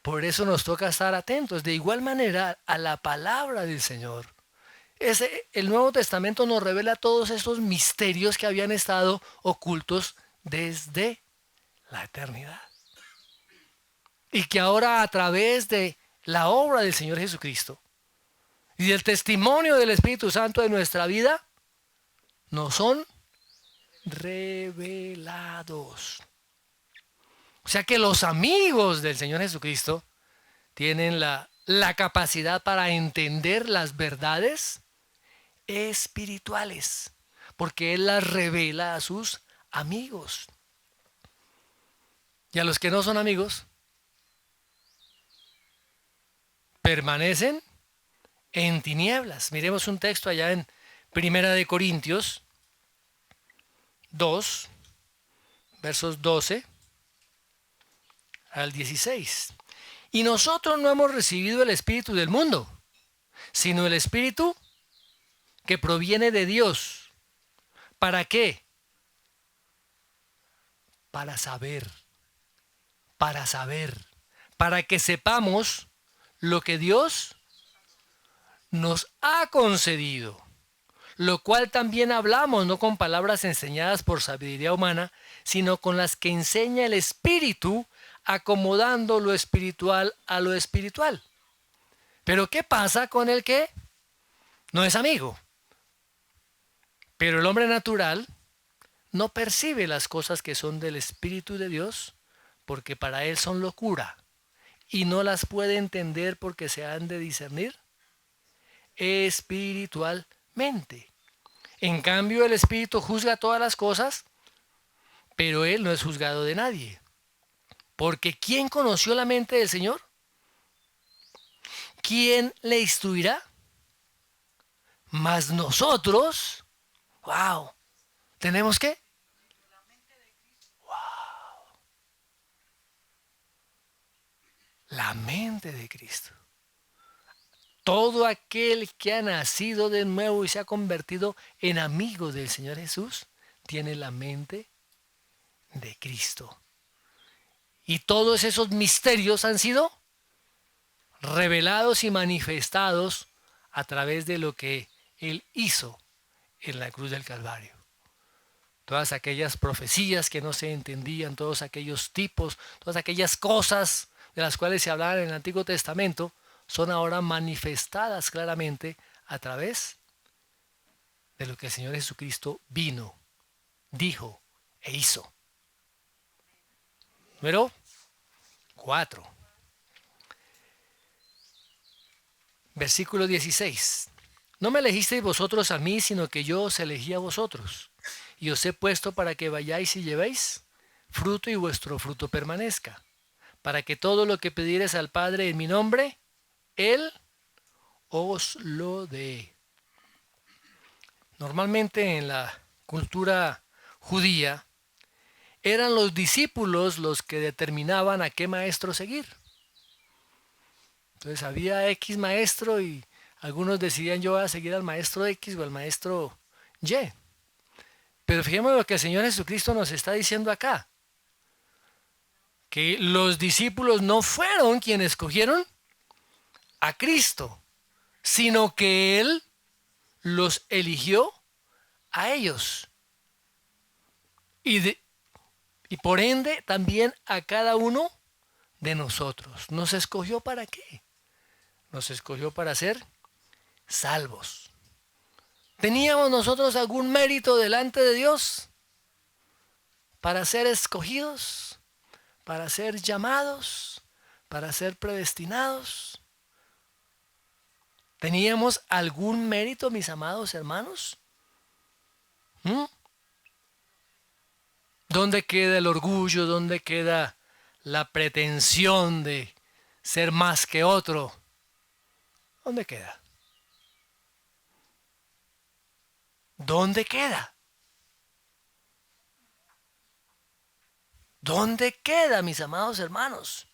Por eso nos toca estar atentos. De igual manera a la palabra del Señor. El Nuevo Testamento nos revela todos estos misterios que habían estado ocultos desde la eternidad. Y que ahora, a través de la obra del Señor Jesucristo y del testimonio del Espíritu Santo de nuestra vida, nos son revelados. O sea que los amigos del Señor Jesucristo tienen la capacidad para entender las verdades espirituales, porque Él las revela a sus amigos. Y a los que no son amigos, permanecen en tinieblas. Miremos un texto allá en Primera de Corintios 2, versos 12 al 16. Y nosotros no hemos recibido el espíritu del mundo, sino el espíritu que proviene de Dios. ¿Para qué? Para saber, para que sepamos lo que Dios nos ha concedido, lo cual también hablamos, no con palabras enseñadas por sabiduría humana, sino con las que enseña el Espíritu, acomodando lo espiritual a lo espiritual. Pero ¿qué pasa con el que no es amigo? Pero el hombre natural no percibe las cosas que son del Espíritu de Dios, porque para él son locura, y no las puede entender porque se han de discernir espiritualmente. En cambio, el Espíritu juzga todas las cosas, pero él no es juzgado de nadie. Porque ¿quién conoció la mente del Señor? ¿Quién le instruirá? Mas nosotros, wow, ¿tenemos qué? Wow. La mente de Cristo. Todo aquel que ha nacido de nuevo y se ha convertido en amigo del Señor Jesús, tiene la mente de Cristo. Y todos esos misterios han sido revelados y manifestados a través de lo que Él hizo en la cruz del Calvario. Todas aquellas profecías que no se entendían, todos aquellos tipos, todas aquellas cosas de las cuales se hablaban en el Antiguo Testamento, son ahora manifestadas claramente a través de lo que el Señor Jesucristo vino, dijo e hizo. Número 4. Versículo 16. No me elegisteis vosotros a mí, sino que yo os elegí a vosotros, y os he puesto para que vayáis y llevéis fruto y vuestro fruto permanezca, para que todo lo que pidiereis al Padre en mi nombre, Él os lo dé. Normalmente en la cultura judía eran los discípulos los que determinaban a qué maestro seguir. Entonces había X maestro y algunos decidían yo voy a seguir al maestro X o al maestro Y. Pero fijémonos lo que el Señor Jesucristo nos está diciendo acá, que los discípulos no fueron quienes escogieron a Cristo, sino que Él los eligió a ellos. Y, y por ende también a cada uno de nosotros. ¿Nos escogió para qué? Nos escogió para ser salvos. ¿Teníamos nosotros algún mérito delante de Dios para ser escogidos, para ser llamados, para ser predestinados? ¿Teníamos algún mérito, mis amados hermanos? ¿Dónde queda el orgullo? ¿Dónde queda la pretensión de ser más que otro? ¿Dónde queda? ¿Dónde queda? ¿Dónde queda, mis amados hermanos?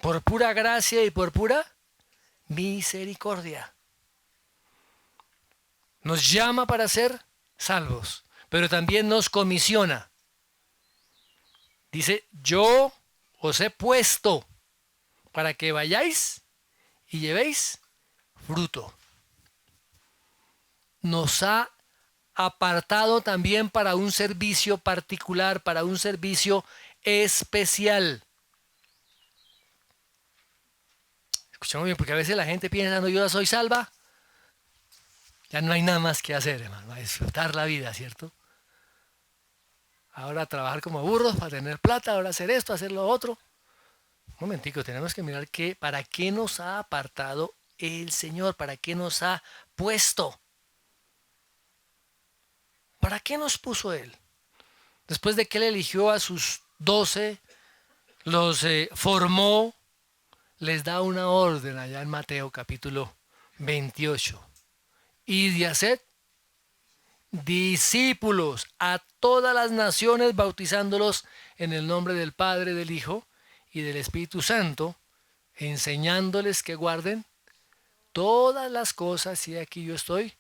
Por pura gracia y por pura misericordia. Nos llama para ser salvos, pero también nos comisiona. Dice, yo os he puesto para que vayáis y llevéis fruto. Nos ha apartado también para un servicio particular, para un servicio especial. Escuchamos bien, porque a veces la gente piensa, no, yo ya soy salva, ya no hay nada más que hacer, hermano, a disfrutar la vida, ¿cierto? Ahora trabajar como burros para tener plata, ahora hacer esto, hacer lo otro. Un momentico, tenemos que mirar para qué nos ha apartado el Señor, para qué nos ha puesto. ¿Para qué nos puso Él? Después de que Él eligió a sus 12, los formó, les da una orden allá en Mateo capítulo 28. Y de hacer discípulos a todas las naciones, bautizándolos en el nombre del Padre, del Hijo y del Espíritu Santo, enseñándoles que guarden todas las cosas, y aquí yo estoy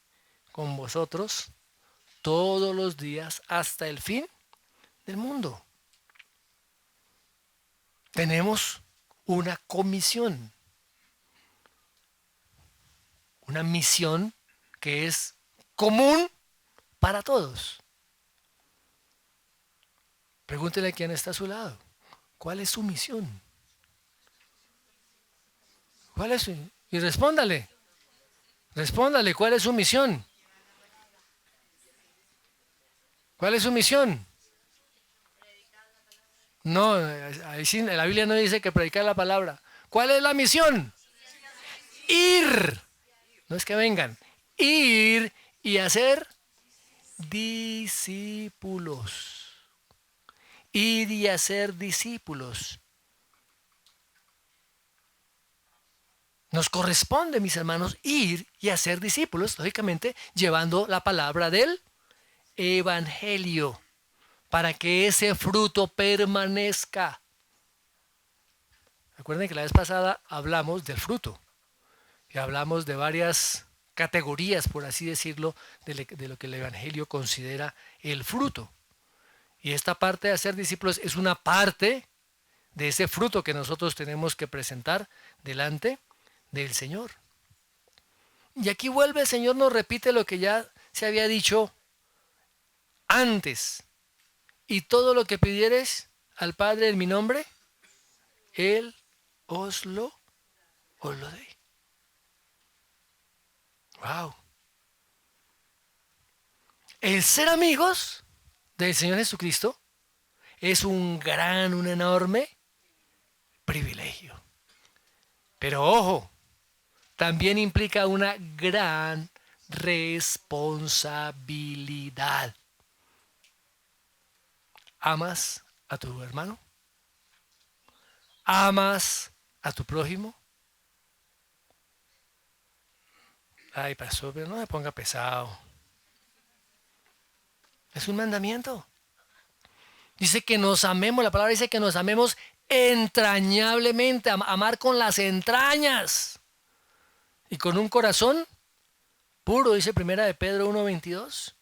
con vosotros todos los días hasta el fin del mundo. Tenemos una comisión, una misión que es común para todos. Pregúntele a quién está a su lado. ¿Cuál es su misión? ¿Cuál es su? Y respóndale. Respóndale, ¿cuál es su misión? ¿Cuál es su misión? No, ahí sí, la Biblia no dice que predicar la palabra. ¿Cuál es la misión? Ir. No es que vengan. Ir y hacer discípulos. Ir y hacer discípulos. Nos corresponde, mis hermanos, ir y hacer discípulos, lógicamente, llevando la palabra del Evangelio, para que ese fruto permanezca. Recuerden que la vez pasada hablamos del fruto, y hablamos de varias categorías, por así decirlo, de lo que el Evangelio considera el fruto. Y esta parte de hacer discípulos es una parte de ese fruto que nosotros tenemos que presentar delante del Señor. Y aquí vuelve el Señor, nos repite lo que ya se había dicho antes. Y todo lo que pidieres al Padre en mi nombre, Él os lo dé. Wow. El ser amigos del Señor Jesucristo es un enorme privilegio. Pero ojo, también implica una gran responsabilidad. ¿Amas a tu hermano? ¿Amas a tu prójimo? Ay, pastor, pero no me ponga pesado. Es un mandamiento. Dice que nos amemos, la palabra dice que nos amemos entrañablemente, amar con las entrañas y con un corazón puro, dice primera de Pedro 1:22.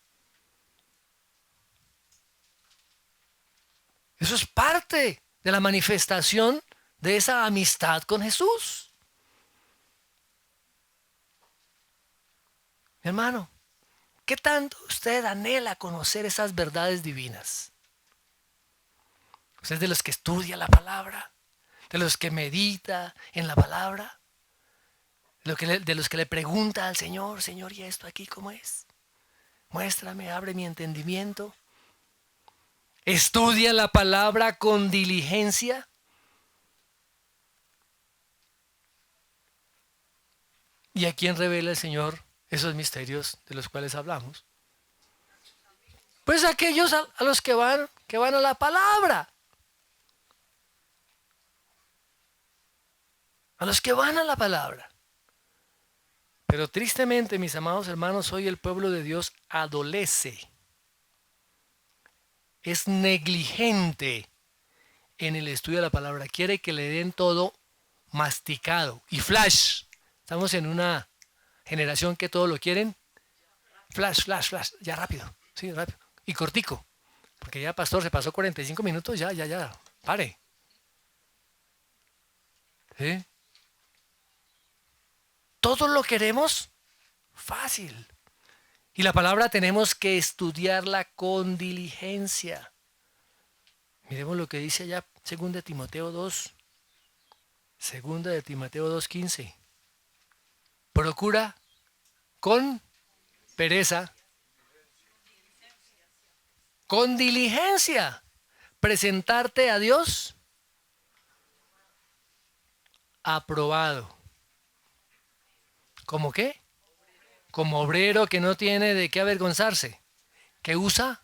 Eso es parte de la manifestación de esa amistad con Jesús. Mi hermano, ¿qué tanto usted anhela conocer esas verdades divinas? ¿Usted es de los que estudia la palabra? ¿De los que medita en la palabra? ¿De los que le pregunta al Señor, Señor, ¿y esto aquí cómo es? Muéstrame, abre mi entendimiento. ¿Estudia la palabra con diligencia? ¿Y a quién revela el Señor esos misterios de los cuales hablamos? Pues aquellos a los que van a la palabra. A los que van a la palabra. Pero tristemente, mis amados hermanos, hoy el pueblo de Dios adolece. Es negligente en el estudio de la palabra. Quiere que le den todo masticado. Y flash. Estamos en una generación que todo lo quieren. Flash, flash, flash. Ya rápido. Sí, rápido. Y cortico. Porque ya, pastor, se pasó 45 minutos. Ya. Pare. ¿Sí? Todo lo queremos fácil. Y la palabra tenemos que estudiarla con diligencia. Miremos lo que dice allá 2 de Timoteo 2. 2 de Timoteo 2:15. Procura con pereza, con diligencia, presentarte a Dios aprobado. ¿Cómo qué? Como obrero que no tiene de qué avergonzarse, que usa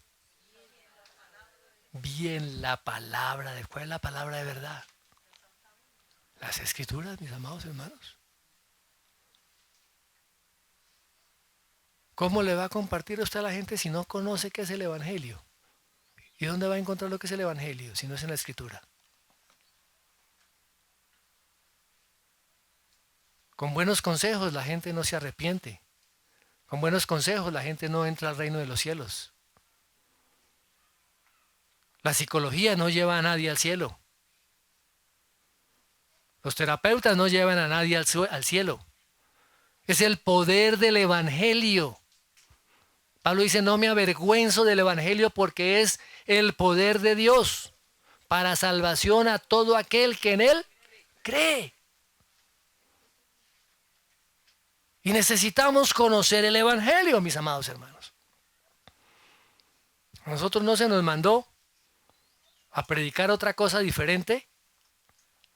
bien la palabra. ¿Cuál es la palabra de verdad? Las Escrituras, mis amados hermanos. ¿Cómo le va a compartir a usted a la gente si no conoce qué es el Evangelio? ¿Y dónde va a encontrar lo que es el Evangelio si no es en la Escritura? Con buenos consejos la gente no se arrepiente. Con buenos consejos la gente no entra al reino de los cielos. La psicología no lleva a nadie al cielo. Los terapeutas no llevan a nadie al cielo. Es el poder del Evangelio. Pablo dice, no me avergüenzo del Evangelio porque es el poder de Dios para salvación a todo aquel que en él cree. Y necesitamos conocer el Evangelio, mis amados hermanos. A nosotros no se nos mandó a predicar otra cosa diferente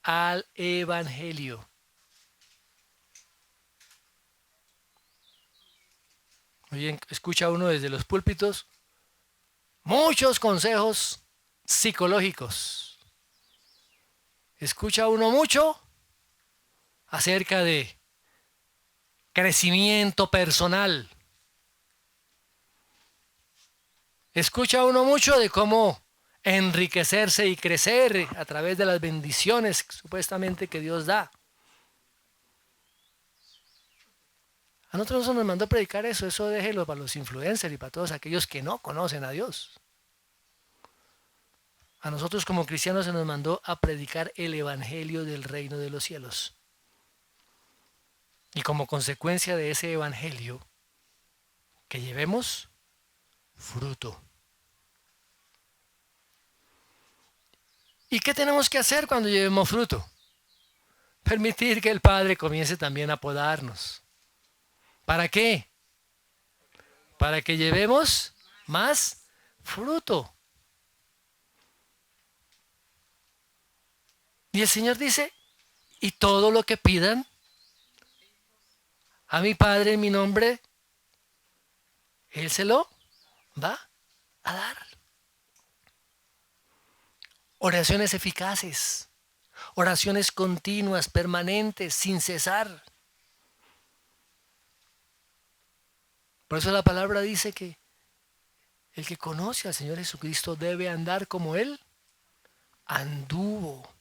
al Evangelio. Oye, escucha uno desde los púlpitos muchos consejos psicológicos. Escucha uno mucho acerca de crecimiento personal. Escucha uno mucho de cómo enriquecerse y crecer a través de las bendiciones supuestamente que Dios da. A nosotros no nos mandó a predicar eso déjelo para los influencers y para todos aquellos que no conocen a Dios. A nosotros como cristianos se nos mandó a predicar el Evangelio del reino de los cielos. Y como consecuencia de ese Evangelio, que llevemos fruto. ¿Y qué tenemos que hacer cuando llevemos fruto? Permitir que el Padre comience también a podarnos. ¿Para qué? Para que llevemos más fruto. Y el Señor dice, y todo lo que pidan a mi Padre en mi nombre, Él se lo va a dar. Oraciones eficaces, oraciones continuas, permanentes, sin cesar. Por eso la palabra dice que el que conoce al Señor Jesucristo debe andar como Él anduvo.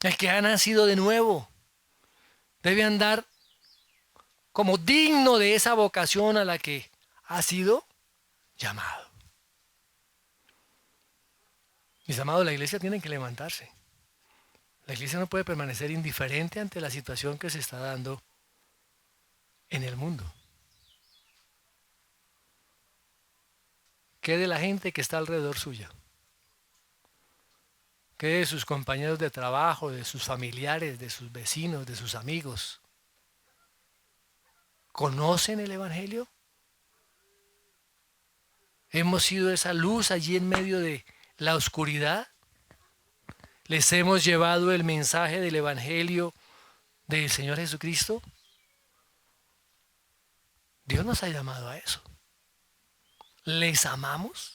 El que ha nacido de nuevo debe andar como digno de esa vocación a la que ha sido llamado. Mis amados, la iglesia tiene que levantarse. La iglesia no puede permanecer indiferente ante la situación que se está dando en el mundo. ¿Qué de la gente que está alrededor suya? ¿Qué de sus compañeros de trabajo, de sus familiares, de sus vecinos, de sus amigos? ¿Conocen el Evangelio? ¿Hemos sido esa luz allí en medio de la oscuridad? ¿Les hemos llevado el mensaje del Evangelio del Señor Jesucristo? Dios nos ha llamado a eso. ¿Les amamos?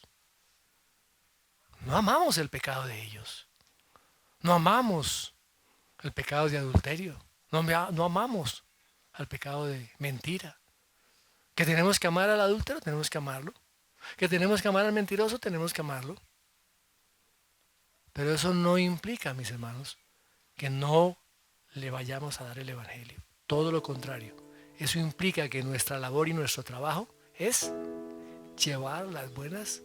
No amamos el pecado de ellos. No amamos el pecado de adulterio. No amamos al pecado de mentira. Que tenemos que amar al adúltero, tenemos que amarlo. Que tenemos que amar al mentiroso, tenemos que amarlo. Pero eso no implica, mis hermanos, que no le vayamos a dar el Evangelio. Todo lo contrario. Eso implica que nuestra labor y nuestro trabajo es llevar las buenas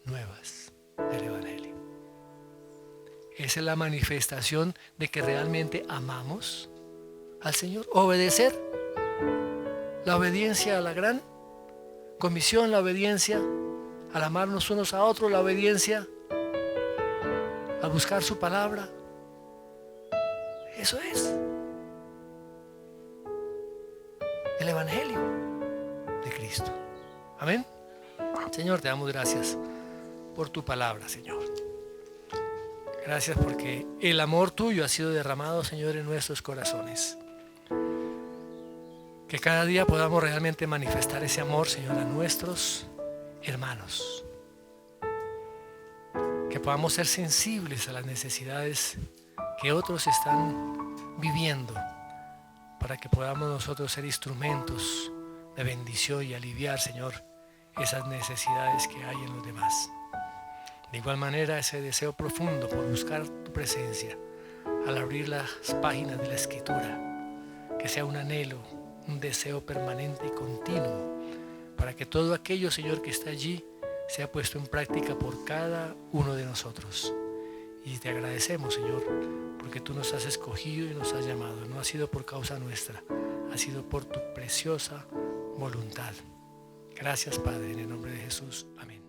nuevas del Evangelio. Esa es la manifestación de que realmente amamos al Señor. Obedecer. La obediencia a la gran comisión, la obediencia al amarnos unos a otros, la obediencia a buscar su palabra. Eso es el Evangelio de Cristo. Amén. Señor, te damos gracias por tu palabra, Señor. Gracias porque el amor tuyo ha sido derramado, Señor, en nuestros corazones. Que cada día podamos realmente manifestar ese amor, Señor, a nuestros hermanos. Que podamos ser sensibles a las necesidades que otros están viviendo, para que podamos nosotros ser instrumentos de bendición y aliviar, Señor, esas necesidades que hay en los demás. De igual manera, ese deseo profundo por buscar tu presencia al abrir las páginas de la Escritura, que sea un anhelo, un deseo permanente y continuo, para que todo aquello, Señor, que está allí sea puesto en práctica por cada uno de nosotros. Y te agradecemos, Señor, porque tú nos has escogido y nos has llamado. No ha sido por causa nuestra, ha sido por tu preciosa voluntad. Gracias, Padre, en el nombre de Jesús. Amén.